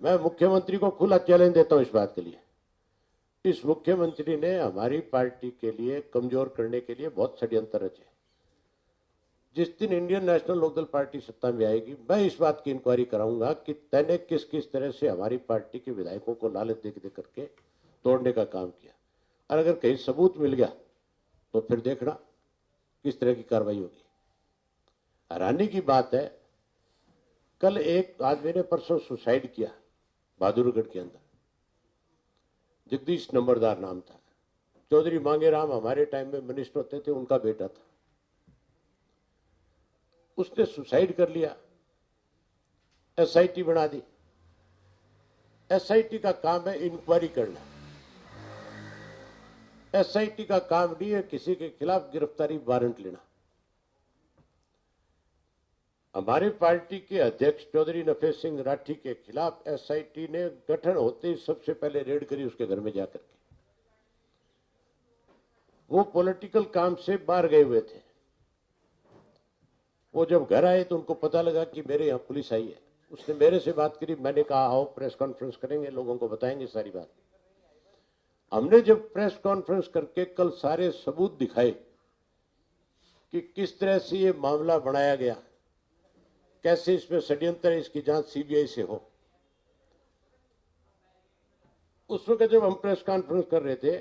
मैं मुख्यमंत्री को खुला चैलेंज देता हूं इस बात के लिए। इस मुख्यमंत्री ने हमारी पार्टी के लिए कमजोर करने के लिए बहुत षड्यंत्र रचे। जिस दिन इंडियन नेशनल लोकदल पार्टी सत्ता में आएगी, मैं इस बात की इंक्वायरी कराऊंगा कि तैने किस किस तरह से हमारी पार्टी के विधायकों को लालच दे करके तोड़ने का काम किया, और अगर कहीं सबूत मिल गया तो फिर देखना किस तरह की कार्रवाई होगी। हैरानी की बात है, कल एक आदमी ने परसों सुसाइड किया बहादुरगढ़ के अंदर, जगदीश नंबरदार नाम था। चौधरी मांगेराम हमारे टाइम में मिनिस्टर होते थे, उनका बेटा था। उसने सुसाइड कर लिया, एसआईटी बना दी। एसआईटी का काम है इंक्वायरी करना, एसआईटी का काम नहीं है किसी के खिलाफ गिरफ्तारी वारंट लेना। हमारी पार्टी के अध्यक्ष चौधरी नफेस सिंह राठी के खिलाफ एसआईटी ने गठन होते ही सबसे पहले रेड करी उसके घर में जाकर के। वो पॉलिटिकल काम से बाहर गए हुए थे। वो जब घर आए तो उनको पता लगा कि मेरे यहाँ पुलिस आई है। उसने मेरे से बात करी, मैंने कहा आओ प्रेस कॉन्फ्रेंस करेंगे, लोगों को बताएंगे सारी बात। हमने जब प्रेस कॉन्फ्रेंस करके कल सारे सबूत दिखाए कि किस तरह से ये मामला बनाया गया, कैसे इसमें षड्यंत्र है, इसकी जांच सीबीआई से हो। उस वक्त जब हम प्रेस कॉन्फ्रेंस कर रहे थे,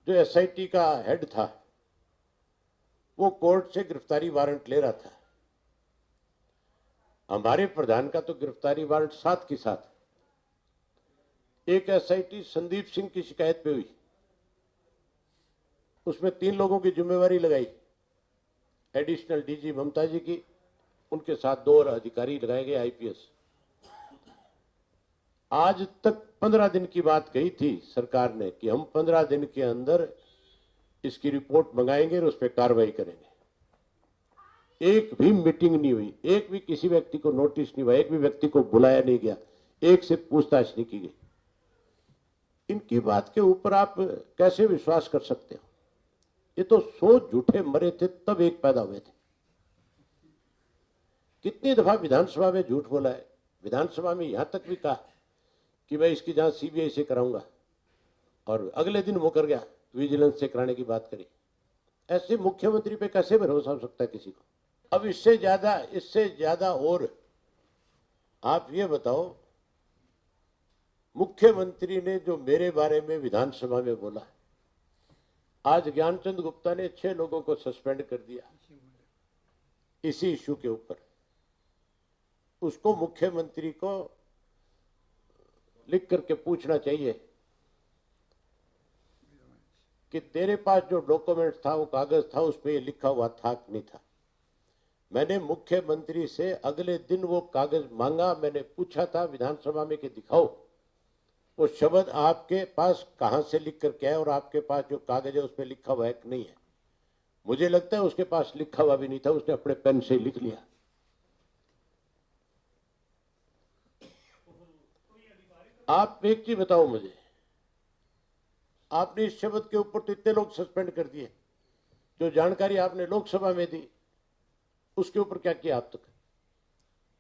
जो एसआईटी का हेड था वो कोर्ट से गिरफ्तारी वारंट ले रहा था। हमारे प्रधान का तो गिरफ्तारी वारंट साथ के साथ। एक एसआईटी संदीप सिंह की शिकायत पे हुई, उसमें 3 लोगों की जिम्मेवारी लगाई, एडिशनल डीजी ममता जी की, उनके साथ 2 और अधिकारी लगाए गए आईपीएस। आज तक 15 दिन की बात कही थी सरकार ने कि हम 15 दिन के अंदर इसकी रिपोर्ट मंगाएंगे और उस पर कार्रवाई करेंगे। एक भी मीटिंग नहीं हुई, एक भी किसी व्यक्ति को नोटिस नहीं हुआ, एक भी व्यक्ति को बुलाया नहीं गया, एक से पूछताछ नहीं की गई। इनकी बात के ऊपर आप कैसे विश्वास कर सकते हो? ये तो 100 झूठे मरे थे तब एक पैदा हुए थे। कितनी दफा विधानसभा में झूठ बोला है। विधानसभा में यहां तक भी कहा कि मैं इसकी जांच सीबीआई से कराऊंगा, और अगले दिन वो कर गया, विजिलेंस से कराने की बात करी। ऐसे मुख्यमंत्री पे कैसे भरोसा हो सकता है किसी को? अब इससे ज्यादा और आप ये बताओ, मुख्यमंत्री ने जो मेरे बारे में विधानसभा में बोला, आज ज्ञानचंद गुप्ता ने 6 लोगों को सस्पेंड कर दिया इसी इश्यू के ऊपर। उसको मुख्यमंत्री को लिख करके पूछना चाहिए कि तेरे पास जो डॉक्यूमेंट था, वो कागज था, उस पर लिखा हुआ था कि नहीं था। मैंने मुख्यमंत्री से अगले दिन वो कागज मांगा, मैंने पूछा था विधानसभा में कि दिखाओ वो शब्द आपके पास कहां से लिख करके आए, और आपके पास जो कागज है उस पर लिखा हुआ है कि नहीं है। मुझे लगता है उसके पास लिखा हुआ भी नहीं था, उसने अपने पेन से लिख लिया। आप एक चीज बताओ मुझे, आपने इस शब्द के ऊपर तो इतने लोग सस्पेंड कर दिए, जो जानकारी आपने लोकसभा में दी उसके ऊपर क्या किया आप तक?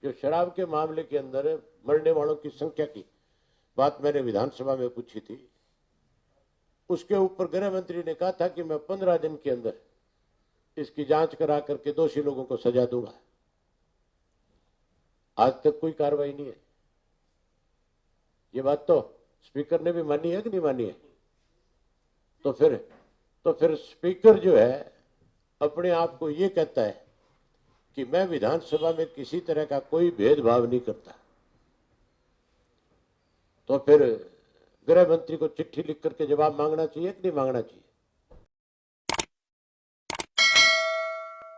जो शराब के मामले के अंदर मरने वालों की संख्या की बात मैंने विधानसभा में पूछी थी, उसके ऊपर गृह मंत्री ने कहा था कि मैं 15 दिन के अंदर इसकी जांच करा करके दोषी लोगों को सजा दूंगा। आज तक कोई कार्रवाई नहीं है। ये बात तो स्पीकर ने भी मानी है कि नहीं मानी है? तो फिर स्पीकर जो है अपने आप को ये कहता है कि मैं विधानसभा में किसी तरह का कोई भेदभाव नहीं करता। तो फिर गृह मंत्री को चिट्ठी लिख करके जवाब मांगना चाहिए कि नहीं मांगना चाहिए?